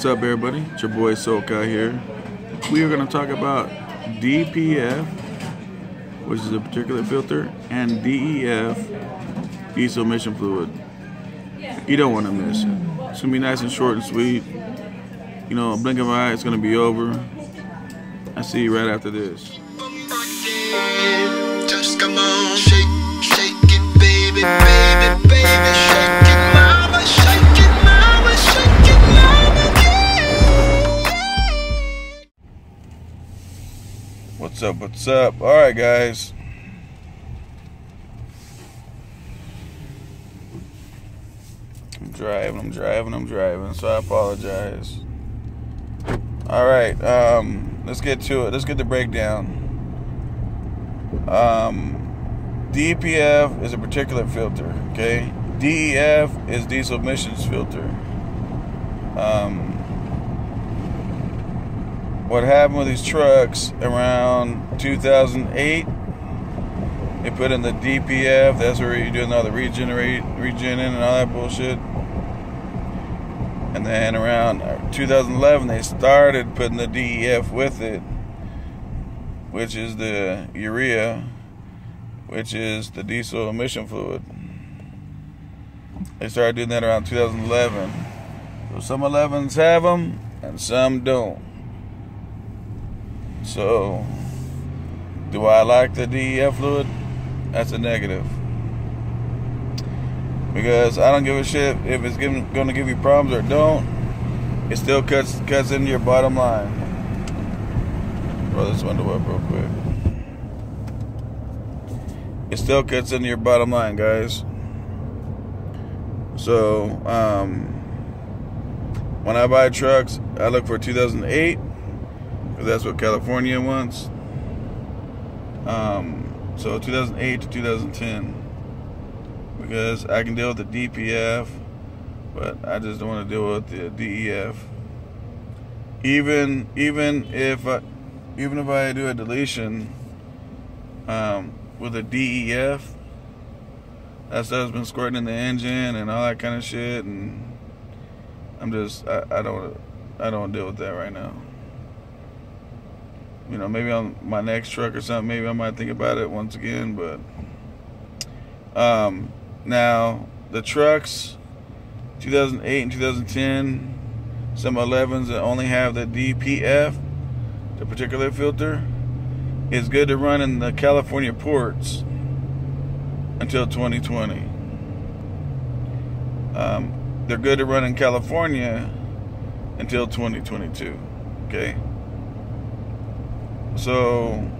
What's up, everybody? It's your boy SoCal here. We are going to talk about D.P.F, which is a particulate filter, and D.E.F, diesel emission fluid. You don't want to miss it. It's going to be nice and short and sweet. You know, a blink of an eye, it's going to be over. I'll see you right after this. Just come on, shake it, baby, baby, baby, shake it, mama, shake it, mama, shake it, mama, yeah. What's up, what's up? Alright, guys. I'm driving, so I apologize. Alright, let's get to it. Let's get the breakdown. D.P.F is a particulate filter, okay? D.E.F is diesel emissions filter. What happened with these trucks around 2008, they put in the D.P.F, that's where you're doing all the regening and all that bullshit. And then around 2011, they started putting the D.E.F with it, which is the urea, which is the diesel emission fluid. They started doing that around 2011. So some 11s have them and some don't. So, do I like the D.E.F fluid? That's a negative. Because I don't give a shit if it's going to give you problems or don't. It still cuts into your bottom line. Roll this window up real quick. It still cuts into your bottom line, guys. So, when I buy trucks, I look for 2008, because that's what California wants. So 2008 to 2010, because I can deal with the D.P.F, but I just don't want to deal with the D.E.F. Even if I do a deletion with a D.E.F, that stuff's been squirting in the engine and all that kind of shit, and I don't deal with that right now. You know, maybe on my next truck or something, maybe I might think about it once again, but now the trucks 2008 and 2010, some 11s that only have the D.P.F, the particulate filter, is good to run in the California ports until 2020. They're good to run in California until 2022. Okay. So,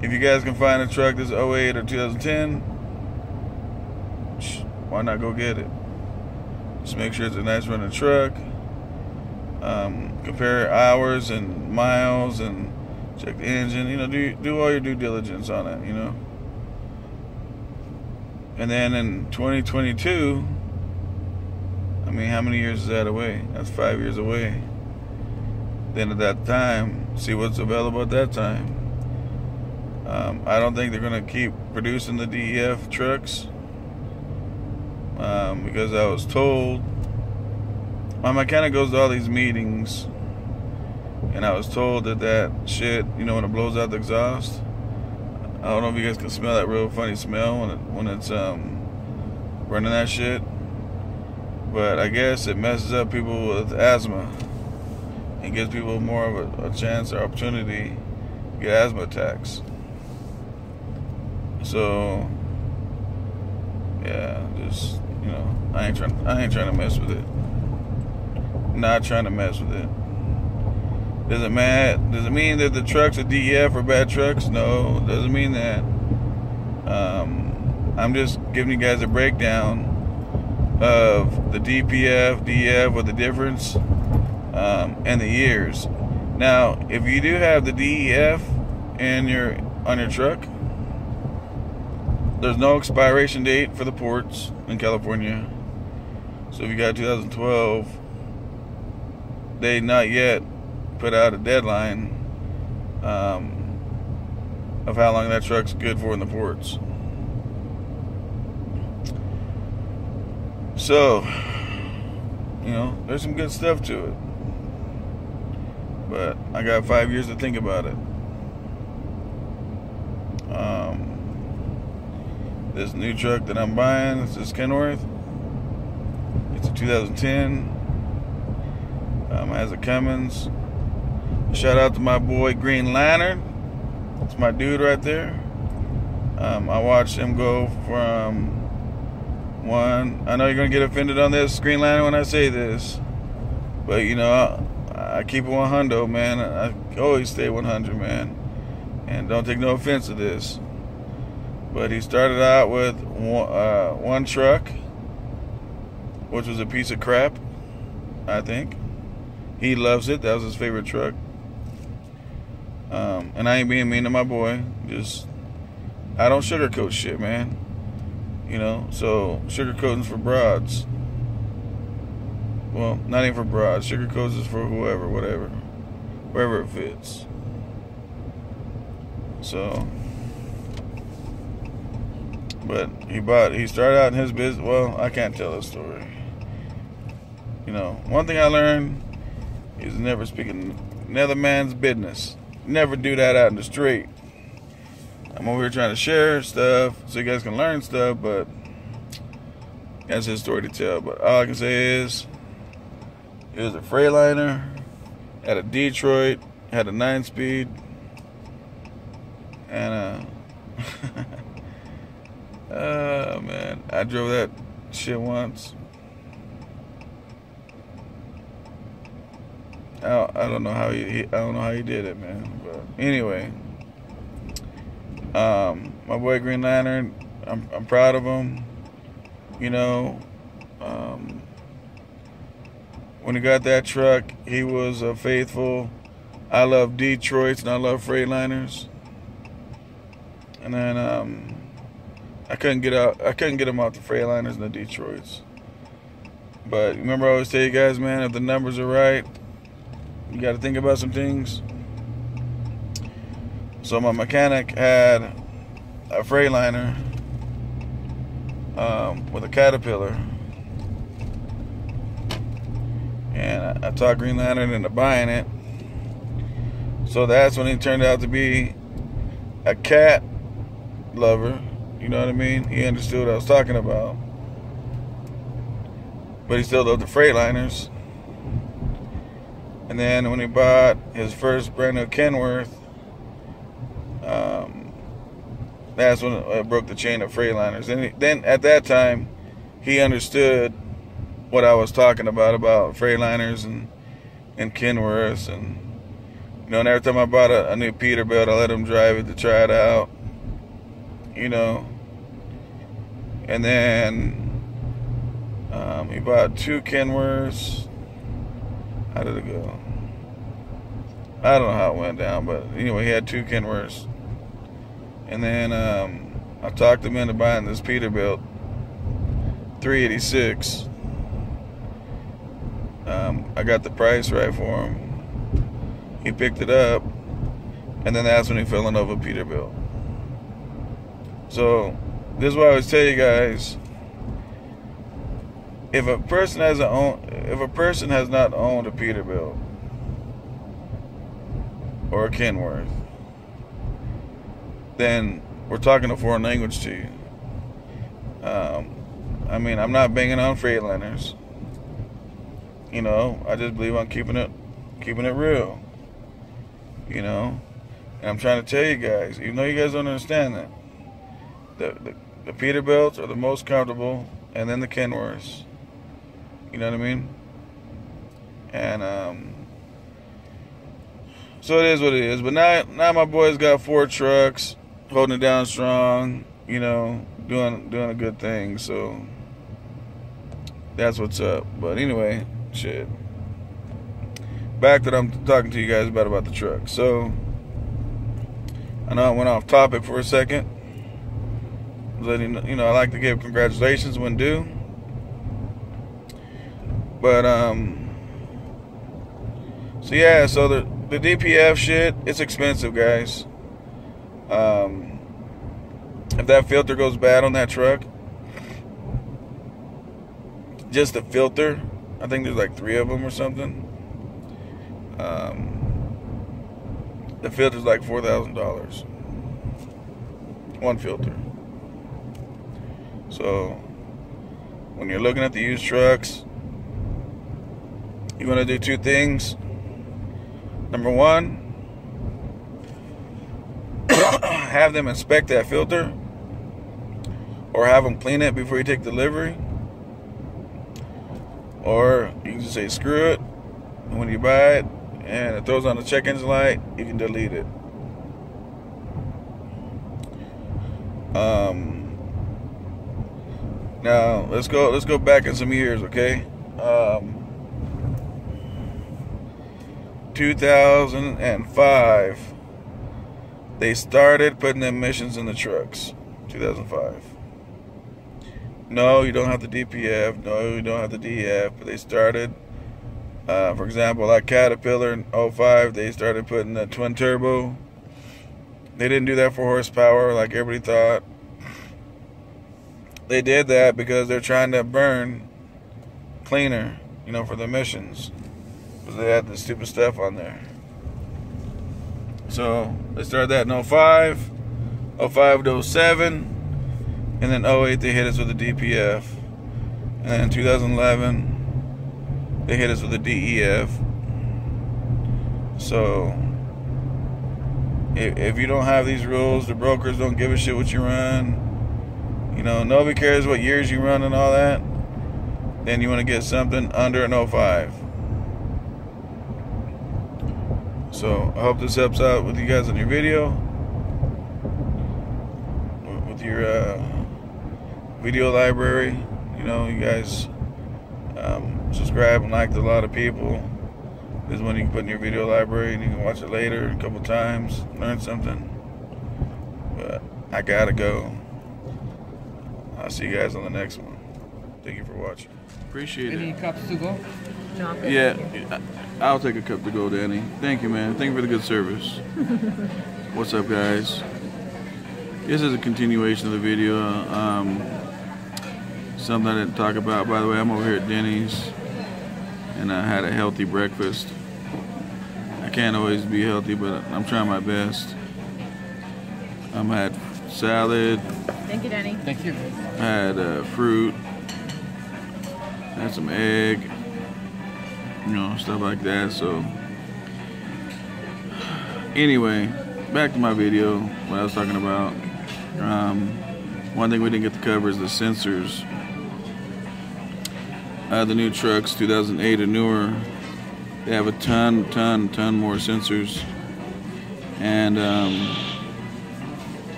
if you guys can find a truck that's 08 or 2010, why not go get it? Just make sure it's a nice running truck. Compare hours and miles and check the engine. You know, do all your due diligence on it, you know. And then in 2022, I mean, how many years is that away? That's 5 years away. Then at that time, see what's available at that time. I don't think they're going to keep producing the D.E.F trucks, because I was told, my mechanic goes to all these meetings, and I was told that shit, you know, when it blows out the exhaust, I don't know if you guys can smell that real funny smell when it's running that shit, but I guess it messes up people with asthma. It gives people more of a chance or opportunity to get asthma attacks. So, yeah, just, you know, I ain't trying to mess with it. Not trying to mess with it. Does it mean that the trucks at D.E.F are bad trucks? No, it doesn't mean that. I'm just giving you guys a breakdown of the D.P.F, D.E.F, what the difference. And the years. Now, if you do have the D.E.F on your truck, there's no expiration date for the ports in California. So if you got 2012, they not yet put out a deadline of how long that truck's good for in the ports. So You know, there's some good stuff to it. But I got 5 years to think about it. This new truck that I'm buying, it's this Kenworth. It's a 2010. It has a Cummins. Shout out to my boy Green Lantern. It's my dude right there. I watched him go from one. I know you're gonna get offended on this, Green Lantern, when I say this, but you know, I keep it 100, man. I always stay 100, man. And don't take no offense to this. But he started out with one truck, which was a piece of crap, I think. He loves it. That was his favorite truck. And I ain't being mean to my boy. Just, I don't sugarcoat shit, man. You know, so sugarcoating's for broads. Well, not even for broads. Sugarcoats is for whoever, whatever. Wherever it fits. So, but he started out in his business. Well, I can't tell the story. You know, one thing I learned is never speak another man's business. Never do that out in the street. I'm over here trying to share stuff so you guys can learn stuff, but that's his story to tell. But all I can say is, it was a Freightliner, had a Detroit, had a 9-speed, and oh man, I drove that shit once. I don't know how he did it, man. But anyway, my boy Green Lantern, I'm proud of him. You know, when he got that truck, he was faithful. I love Detroits and I love Freightliners. And then I couldn't get him out the Freightliners and the Detroits. But remember, I always tell you guys, man, if the numbers are right, you got to think about some things. So my mechanic had a Freightliner with a Caterpillar, and I talked Green Lantern into buying it. So that's when he turned out to be a cat lover. You know what I mean? He understood what I was talking about, but he still loved the Freightliners. And then when he bought his first brand new Kenworth, that's when it broke the chain of Freightliners. And then at that time, he understood what I was talking about Freightliners and Kenworths. And you know, and every time I bought a new Peterbilt, I let him drive it to try it out. You know, and then he bought 2 Kenworths. How did it go? I don't know how it went down, but anyway, he had 2 Kenworths. And then I talked him into buying this Peterbilt 386. I got the price right for him. He picked it up, and then that's when he fell in love with Peterbilt. So this is why I always tell you guys: if a person has not owned a Peterbilt or a Kenworth, then we're talking a foreign language to you. I mean, I'm not banging on Freightliners. You know, I just believe on keeping it real. You know, and I'm trying to tell you guys, even though you guys don't understand that, the Peterbilts are the most comfortable, and then the Kenworths. You know what I mean? And so it is what it is. But now my boy's got 4 trucks, holding it down strong. You know, doing a good thing. So that's what's up. But anyway, shit. Back that I'm talking to you guys about the truck. So I know I went off topic for a second. You know, I like to give congratulations when due. But so yeah, so the D.P.F shit, it's expensive, guys. If that filter goes bad on that truck, just the filter, I think there's like 3 of them or something. The filter's like $4,000. One filter. So when you're looking at the used trucks, you want to do 2 things. Number 1, have them inspect that filter, or have them clean it before you take delivery, or you can just say screw it, and when you buy it and it throws on the check engine light, you can delete it. Now let's go back in some years, okay? 2005, they started putting emissions in the trucks. 2005. No, you don't have the D.P.F. No, you don't have the D.E.F. But they started, for example, like Caterpillar in 05, they started putting the twin turbo. They didn't do that for horsepower like everybody thought. They did that because they're trying to burn cleaner, you know, for the emissions. Because they had the stupid stuff on there. So they started that in 05, 05 to 07, and then 08 they hit us with the D.P.F. And then in 2011 they hit us with the D.E.F. So if you don't have these rules, the brokers don't give a shit what you run. You know, nobody cares what years you run and all that. Then you want to get something under an 05. So I hope this helps out with you guys on your video, with your video library. You know, you guys subscribe and like to a lot of people. This is one you can put in your video library and you can watch it later a couple times, learn something. But I gotta go. I'll see you guys on the next one. Thank you for watching. Appreciate it. Any cups to go? No, Yeah, I'll take a cup to go, Danny. Thank you, man. Thank you for the good service. What's up, guys? This is a continuation of the video. Something I didn't talk about. By the way, I'm over here at Denny's, and I had a healthy breakfast. I can't always be healthy, but I'm trying my best. I had salad. Thank you, Danny. Thank you. I had fruit. I had some egg. You know, stuff like that. So anyway, back to my video, what I was talking about. One thing we didn't get to cover is the sensors. The new trucks, 2008 or newer, they have a ton more sensors. And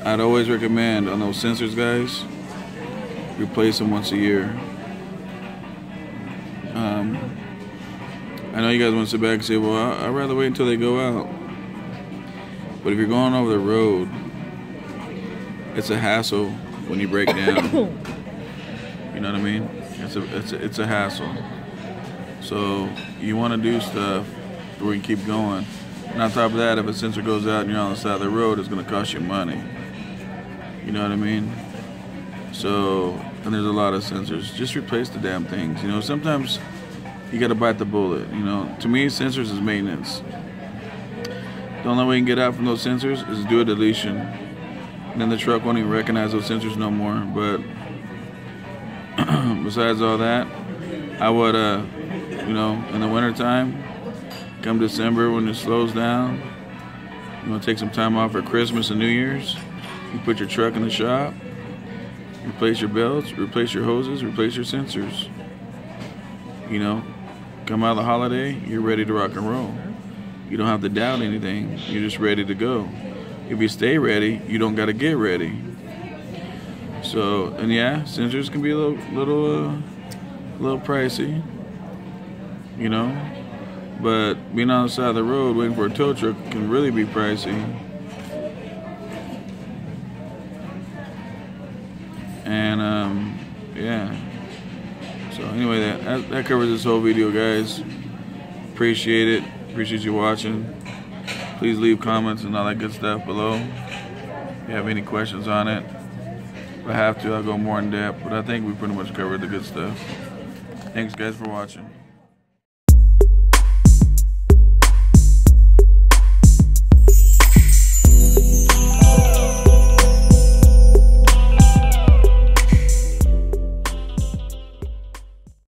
I'd always recommend on those sensors, guys, replace them once a year. I know you guys want to sit back and say, well, I'd rather wait until they go out. But if you're going over the road, it's a hassle when you break down. You know what I mean? It's a hassle. So you want to do stuff where you keep going. And on top of that, if a sensor goes out and you're on the side of the road, it's going to cost you money. You know what I mean? So, and there's a lot of sensors. Just replace the damn things. You know, sometimes you got to bite the bullet. You know, to me, sensors is maintenance. The only way you can get out from those sensors is do a deletion. And then the truck won't even recognize those sensors no more. But besides all that, I would, you know, in the wintertime, come December when it slows down, you want to take some time off for Christmas and New Year's. You put your truck in the shop, replace your belts, replace your hoses, replace your sensors. You know, come out of the holiday, you're ready to rock and roll. You don't have to doubt anything. You're just ready to go. If you stay ready, you don't got to get ready. So, and yeah, sensors can be a little pricey. You know, but being on the side of the road waiting for a tow truck can really be pricey. And yeah. So anyway, that covers this whole video, guys. Appreciate it. Appreciate you watching. Please leave comments and all that good stuff below. If you have any questions on it, if I have to, I'll go more in depth. But I think we pretty much covered the good stuff. Thanks guys for watching.